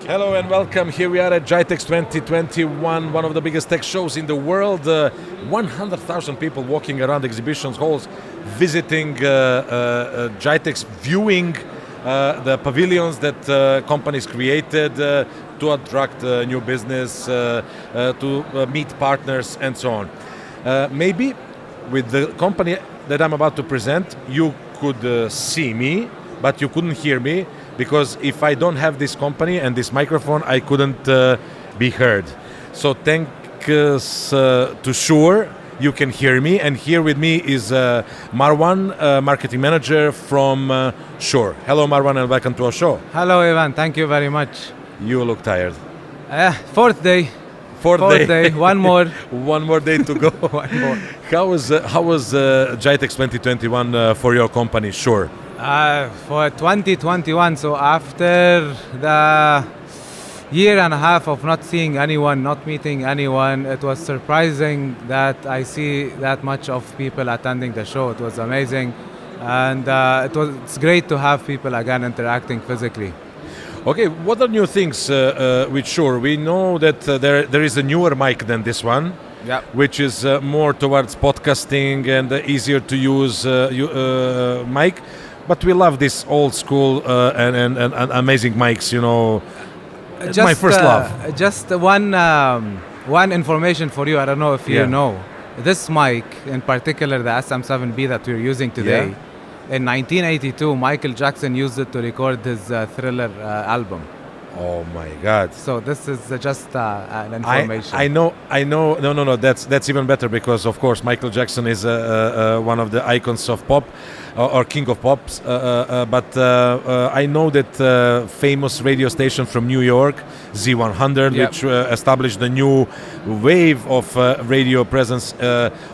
Hello and welcome. Here we are at GITEX 2021, one of the biggest tech shows in the world. 100,000 people walking around exhibitions halls, visiting GITEX, viewing the pavilions that companies created to attract new business, to meet partners and so on. Maybe with the company that I'm about to present, you could see me, but you couldn't hear me, because if I don't have this company and this microphone, I couldn't be heard. So thanks to Shure, you can hear me. And here with me is Marwan, marketing manager from Shure. Hello, Marwan, and welcome to our show. Hello, Ivan. Thank you very much. You look tired. Fourth day. Fourth day. One more. One more day to go. One more. How was GITEX 2021 for your company, Shure? For 2021, so after the year and a half of not seeing anyone, not meeting anyone, it was surprising that I see that much of people attending the show. It was amazing, and it's great to have people again interacting physically. Okay, what are new things with Shure? We know that there is a newer mic than this one, which is more towards podcasting and easier to use mic. But we love this old school and amazing mics, you know. It's my first love. Just one information for you. I don't know if you know. This mic, in particular, the SM7B that we're using today, in 1982, Michael Jackson used it to record his Thriller album. Oh my God! So this is just an information. I know. No. That's even better, because of course Michael Jackson is one of the icons of pop, or king of pops. But I know that famous radio station from New York, Z100, which established the new wave of radio presence,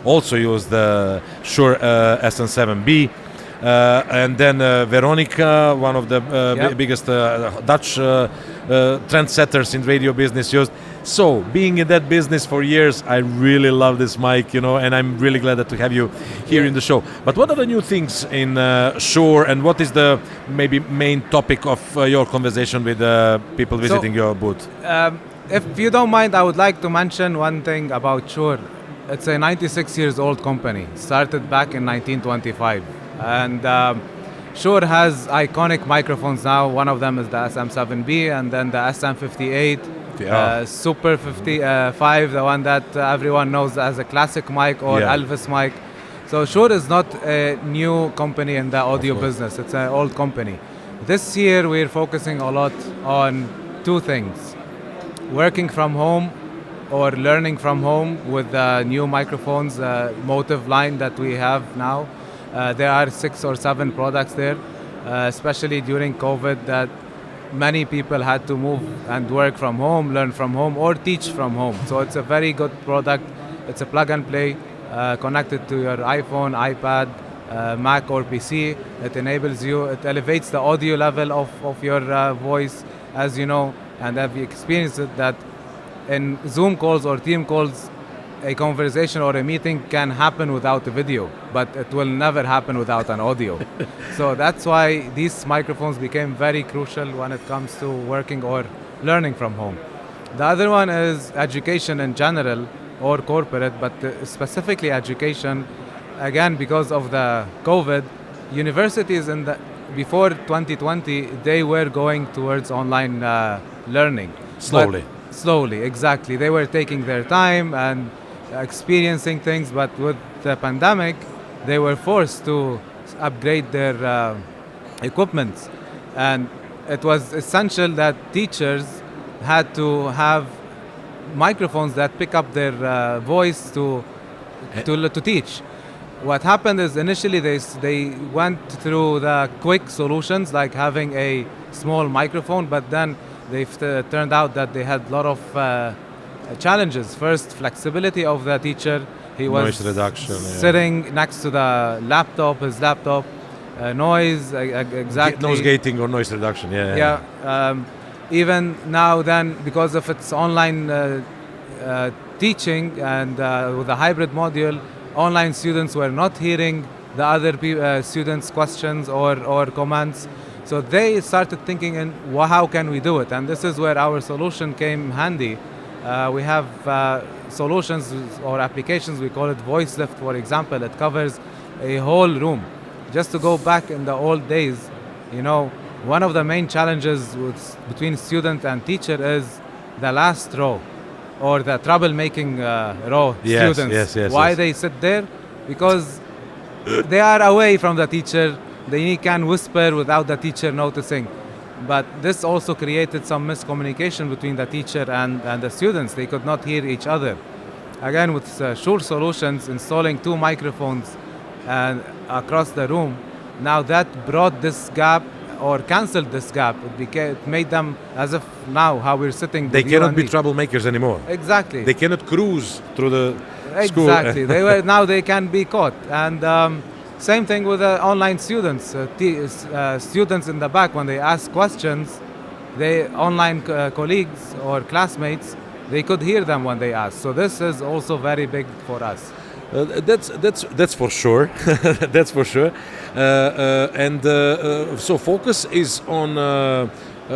also used the Shure SM7B. And then Veronica, one of the biggest Dutch trendsetters in radio business, used. So, being in that business for years, I really love this mic, you know, and I'm really glad to have you here in the show. But what are the new things in Shure, and what is the maybe main topic of your conversation with people visiting your booth? If you don't mind, I would like to mention one thing about Shure. It's a 96 years old company, started back in 1925. And Shure has iconic microphones now. One of them is the SM7B, and then the SM58, Super 55, the one that everyone knows as a classic mic or Elvis mic. So Shure is not a new company in the audio business. It's an old company. This year we're focusing a lot on two things: working from home or learning from home with the new microphones, Motive line that we have now. There are 6 or 7 products there, especially during COVID, that many people had to move and work from home, learn from home, or teach from home. So it's a very good product. It's a plug and play, connected to your iPhone, iPad, Mac or PC. It enables you, it elevates the audio level of your voice, as you know, and have experienced it, that in Zoom calls or team calls, a conversation or a meeting can happen without a video, but it will never happen without an audio. So that's why these microphones became very crucial when it comes to working or learning from home. The other one is education in general or corporate, but specifically education. Again, because of the COVID, universities before 2020, they were going towards online learning. Slowly, exactly. They were taking their time and experiencing things, but with the pandemic, they were forced to upgrade their equipment. And it was essential that teachers had to have microphones that pick up their voice to teach. What happened is initially they went through the quick solutions, like having a small microphone, but then turned out that they had a lot of challenges. First, flexibility of the teacher. He was noise reduction, sitting next to the laptop, his laptop, noise, exactly. Nose gating or noise reduction, even now then, because of its online teaching and with a hybrid module, online students were not hearing the other students' questions or comments. So they started thinking in how can we do it, and this is where our solution came handy. We have solutions or applications, we call it Voice Lift, for example. It covers a whole room. Just to go back in the old days, one of the main challenges between student and teacher is the last row, or the troublemaking row students. Why they sit there? Because they are away from the teacher. They can whisper without the teacher noticing. But this also created some miscommunication between the teacher and the students. They could not hear each other. Again, with Shure solutions, installing 2 microphones across the room, now that brought this gap or cancelled this gap. It made them as if now how we're sitting. They cannot be troublemakers anymore. Exactly. They cannot cruise through the school. Exactly. Now they can be caught. And same thing with the online students. Students in the back, when they ask questions, online colleagues or classmates, they could hear them when they ask. So this is also very big for us. That's for sure. That's for sure. So focus is on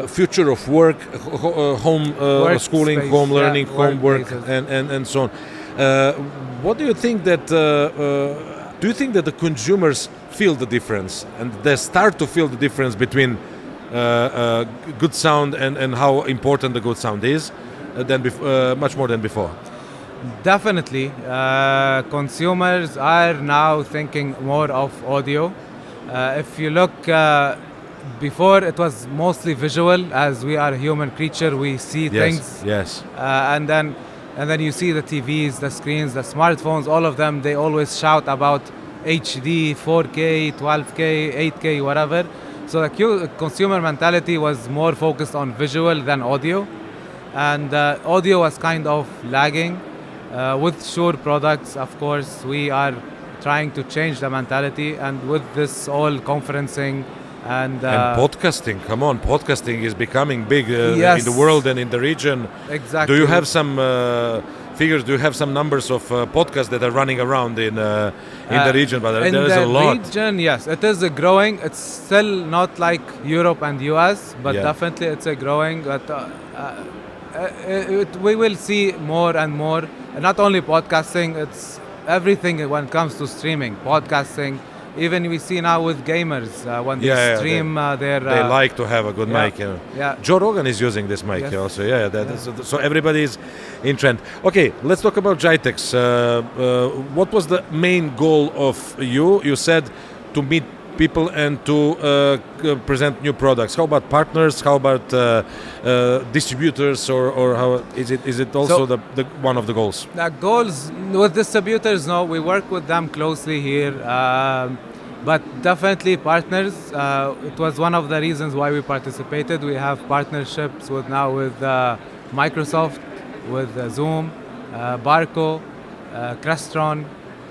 future of work, home schooling, space, home learning, homework, workplaces. and so on. What do you think that? Do you think that the consumers feel the difference, and they start to feel the difference between good sound and how important the good sound is, much more than before? Definitely. Consumers are now thinking more of audio. If you look, before it was mostly visual, as we are a human creature, we see things. Yes. And then you see the TVs, the screens, the smartphones, all of them, they always shout about HD, 4K, 12K, 8K, whatever. So the consumer mentality was more focused on visual than audio. And audio was kind of lagging. With Shure products, of course, we are trying to change the mentality, and with this all conferencing and podcasting. Come on, podcasting is becoming big yes. in the world and in the region. Exactly. Do you have some figures? Do you have some numbers of podcasts that are running around in the region? But there is a lot. In the region, yes, it is growing. It's still not like Europe and US, but definitely it's growing. But we will see more and more. Not only podcasting, it's everything when it comes to streaming, podcasting. Even we see now with gamers when they stream their. They like to have a good mic. Joe Rogan is using this mic also. So everybody is in trend. Okay, let's talk about GITEX. What was the main goal of you? You said to meet people and to present new products. How about partners? How about distributors? Or how is it also the one of the goals? The goals with distributors, no, we work with them closely here. But definitely partners. It was one of the reasons why we participated. We have partnerships with Microsoft, with Zoom, Barco, Crestron,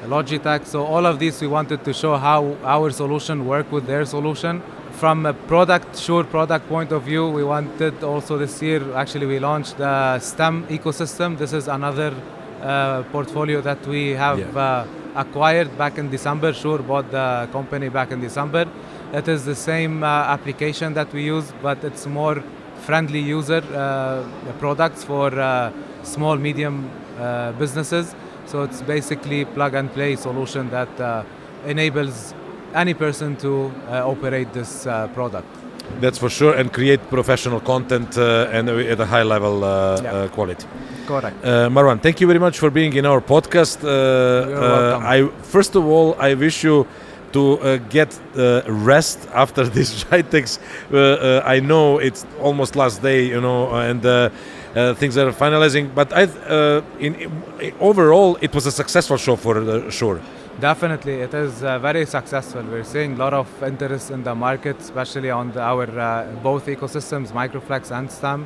Logitech. So all of these we wanted to show how our solution work with their solution. From a Shure product point of view, we wanted also this year, actually we launched the STEM ecosystem. This is another portfolio that we have acquired back in December. Shure bought the company back in December. It is the same application that we use, but it's more friendly user products for small, medium businesses. So it's basically plug and play solution that enables any person to operate this product. That's for sure, and create professional content and at a high level quality. Correct. Marwan, thank you very much for being in our podcast. You're welcome. First of all, I wish you to get rest after this GITEX. I know it's almost last day, and things are finalizing. But overall, it was a successful show for Shure. Definitely, it is very successful. We're seeing a lot of interest in the market, especially on our both ecosystems, Microflex and STEM,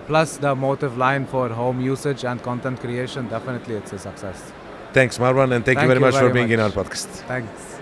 plus the Motive line for home usage and content creation. Definitely, it's a success. Thanks, Marwan, and thank you very much for being in our podcast. Thanks.